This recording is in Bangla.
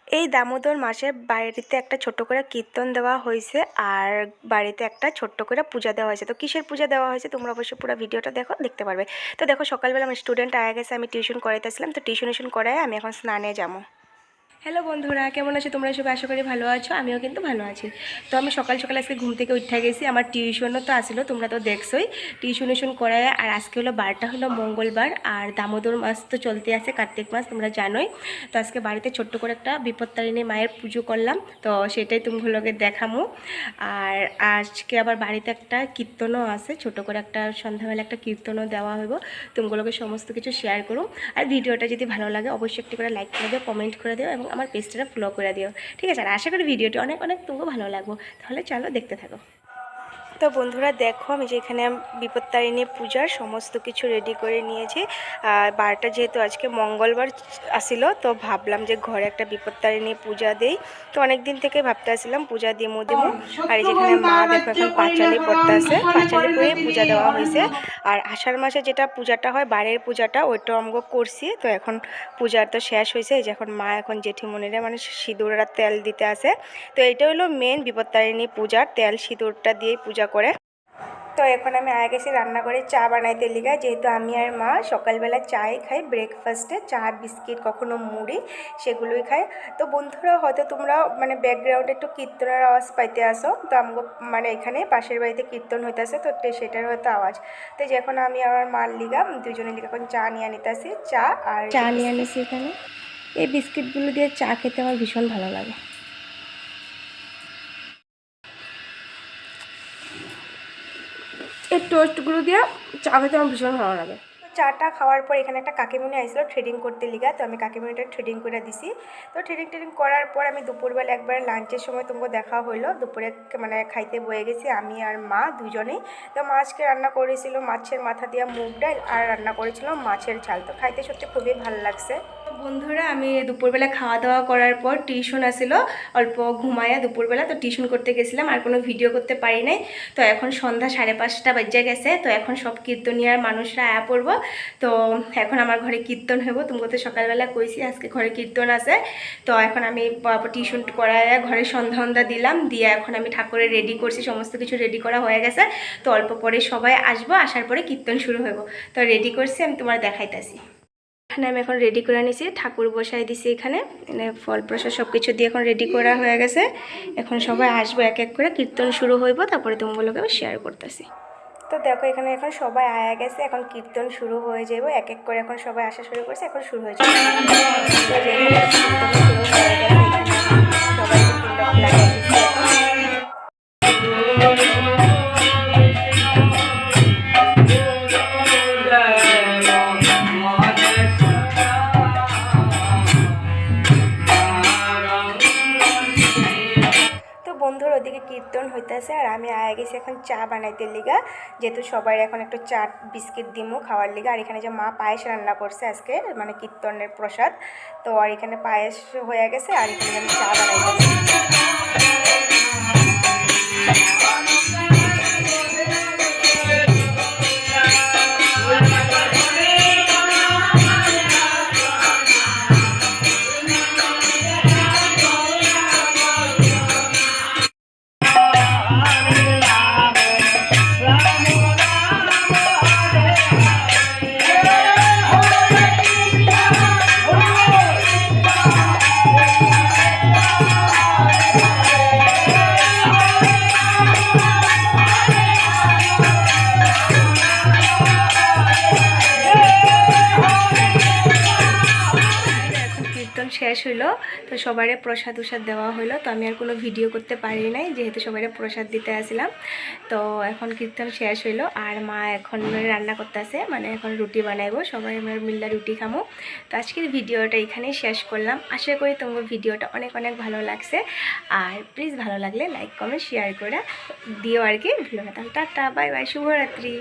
এই দামোদর মাসে বাড়িতে একটা ছোট্ট করে কীর্তন দেওয়া হয়েছে আর বাড়িতে একটা ছোট্ট করে পূজা দেওয়া হয়েছে। তো কিসের পূজা দেওয়া হয়েছে তোমরা অবশ্যই পুরো ভিডিওটা দেখতে পারবে। তো দেখো সকালবেলা আমার স্টুডেন্ট আয়া গেছে, আমি টিউশন করাইতেছিলাম। তো টিউশন করায় আমি এখন স্নানে যাবো। হ্যালো বন্ধুরা, কেমন আছো তোমরা সবাই? আশা করি ভালো আছো, আমিও কিন্তু ভালো আছি। তো আমি সকাল সকাল আজকে ঘুম থেকে উঠে গেছি। আমার টিউশনও তো আসলো, তোমরা তো দেখছোই। টিউশন করায় আর আজকে হলো বারটা হলো মঙ্গলবার আর দামোদর মাস তো চলতে আছে, কার্তিক মাস তোমরা জানোই। তো আজকে বাড়িতে ছোট্ট করে একটা বিপত্তারিণী মায়ের পুজো করলাম, তো সেটাই তোমাগুলোকে দেখামো। আর আজকে আবার বাড়িতে একটা কীর্তনও আছে, ছোট করে একটা সন্ধ্যাবেলা একটা কীর্তনও দেওয়া হইব। তোমাগুলোকে সমস্ত কিছু শেয়ার করো। আর ভিডিওটা যদি ভালো লাগে অবশ্যই একটি করে লাইক করে দিও, কমেন্ট করে দিও এবং আমার পেজটা ফলো করে দিও, ঠিক আছে? আর আশা করি ভিডিওটি অনেক অনেক তোমাকে ভালো লাগবে। তাহলে চলো দেখতে থাকো। তো বন্ধুরা দেখো, আমি যে এখানে বিপত্তারিণী পূজার সমস্ত কিছু রেডি করে নিয়েছি। বারটা যেহেতু আজকে মঙ্গলবার আসিল, তো ভাবলাম যে ঘরে একটা বিপত্তারিণী পূজা দেই। তো অনেক দিন থেকে ভাবতে আসছিলাম পূজা দিমু। আর এই যেখানে মা দেখো এখন পাঁচালি পড়তে আছে, পাঁচালি পরে পূজা দেওয়া হয়েছে। আর আষাঢ় মাসে যেটা পূজাটা হয় বাড়ির পূজাটা, ওইটাও আমরা করছি। তো এখন পূজার তো শেষ হয়েছে, এই যে এখন মা এখন জেঠিমণিরা মানে সিঁদুর আর তেল দিতে আছে। তো এইটা হলো মেন বিপত্তারিণী পূজার, তেল সিঁদুরটা দিয়েই পূজা করে। তো এখন আমি আগে গেছি রান্না করে চা বানাইতে লিগা, যেহেতু আমি আর মা সকালবেলা চাই খাই, ব্রেকফাস্টে চা বিস্কিট কখনো মুড়ি সেগুলোই খাই। তো বন্ধুরা হয়তো তোমরা মানে ব্যাকগ্রাউন্ডে একটু কীর্তনের আওয়াজ পাইতে আসো, তো আমাকে মানে এখানে পাশের বাড়িতে কীর্তন হইতেছে, তো সেটার হয়তো আওয়াজ। তো যখন আমি আমার মার লিগা দুজনের লিগা এখন চা নিয়ে নিতেছি, চা নিয়ে আনিছি এখানে। এই বিস্কিটগুলো দিয়ে চা খেতে আমার ভীষণ ভালো লাগে। এই টোস্টগুলো দিয়ে চা খেতে আমার ভীষণ ভালো লাগে। চাটা খাওয়ার পর এখানে একটা কাকিমণি আইছিল থ্রেডিং করতে লিগা, তো আমি কাকিমণিটা থ্রেডিং করে দিছি। তো থ্রেডিং করার পর আমি দুপুরবেলা একবার লাঞ্চের সময় তোমাকে দেখা হইলো, দুপুরে মানে খাইতে বয়ে গেছি আমি আর মা দুজনেই। তো মা আজকে রান্না করেছিল মাছের মাথা দিয়ে মুগ ডাল আর রান্না করেছিল মাছের ঝাল, তো খাইতে সত্যি খুবই ভালো লাগছে। বন্ধুরা আমি দুপুরবেলা খাওয়া দাওয়া করার পর টিউশন আসিল, অল্প ঘুমায়া দুপুরবেলা তো টিউশন করতে গেছিলাম, আর কোনো ভিডিও করতে পারি নাই। তো এখন সন্ধ্যা 5:30 বাজে গেছে, তো এখন সব কীর্তনিয়ার মানুষরা আয়া পড়বো। তো এখন আমার ঘরে কীর্তন হইব, তোমাকে তো সকালবেলা কইছি আজকে ঘরে কীর্তন আছে। তো এখন আমি টিউশন করায় ঘরে সন্ধ্যা দিলাম, দিয়ে এখন আমি ঠাকুরের রেডি করছি, সমস্ত কিছু রেডি করা হয়ে গেছে। তো অল্প পরে সবাই আসবো, আসার পরে কীর্তন শুরু হইব। তো রেডি করছি, আমি তোমার দেখাইতেছি। এখানে আমি এখন রেডি করে নিছি, ঠাকুর বসাই দিছি এখানে, ফল প্রসাদ সব কিছু দিয়ে এখন রেডি করা হয়ে গেছে। এখন সবাই আসবো, এক এক করে কীর্তন শুরু হইব, তারপরে তোমাগুলোকে আমি শেয়ার করতেছি। তো দেখো এখানে এখন সবাই আয়া গেছে, এখন কীর্তন শুরু হয়ে যাবো, এক এক করে এখন সবাই আসা শুরু করছে, এখন শুরু হয়ে যাবে। সবাই লাগাই দিচ্ছে বন্ধুর ওদিকে কীর্তন হইতেছে, আর আমি আয়া গেছি এখন চা বানাইতে লিগা, যেহেতু সবাই এখন একটু চা বিস্কিট দিমু খাওয়ার লিগা। আর এখানে যে মা পায়েস রান্না করছে আজকে মানে কীর্তনের প্রসাদ, তো আর এখানে পায়েস হয়ে গেছে, আর এখানে আমি চা বানাইতেছি। শেষ হইলো, তো সবাই প্রসাদ উসাদ দেওয়া হইলো। তো আমি আর কোনো ভিডিও করতে পারি নাই, যেহেতু সবাই প্রসাদ দিতে আসছিলাম। তো এখন কীর্তন শেষ হইলো, আর মা এখন রান্না করতে আসে, মানে এখন রুটি বানাইবো, সবাই আমরা মিল্লা রুটি খামো। তো আজকের ভিডিওটা এখানেই শেষ করলাম। আশা করি তোমার ভিডিওটা অনেক অনেক ভালো লাগছে, আর প্লিজ ভালো লাগলে লাইক কমেন্ট শেয়ার করে দিও আর কি। তাহলে টাটা, বাই বাই, শুভরাত্রি।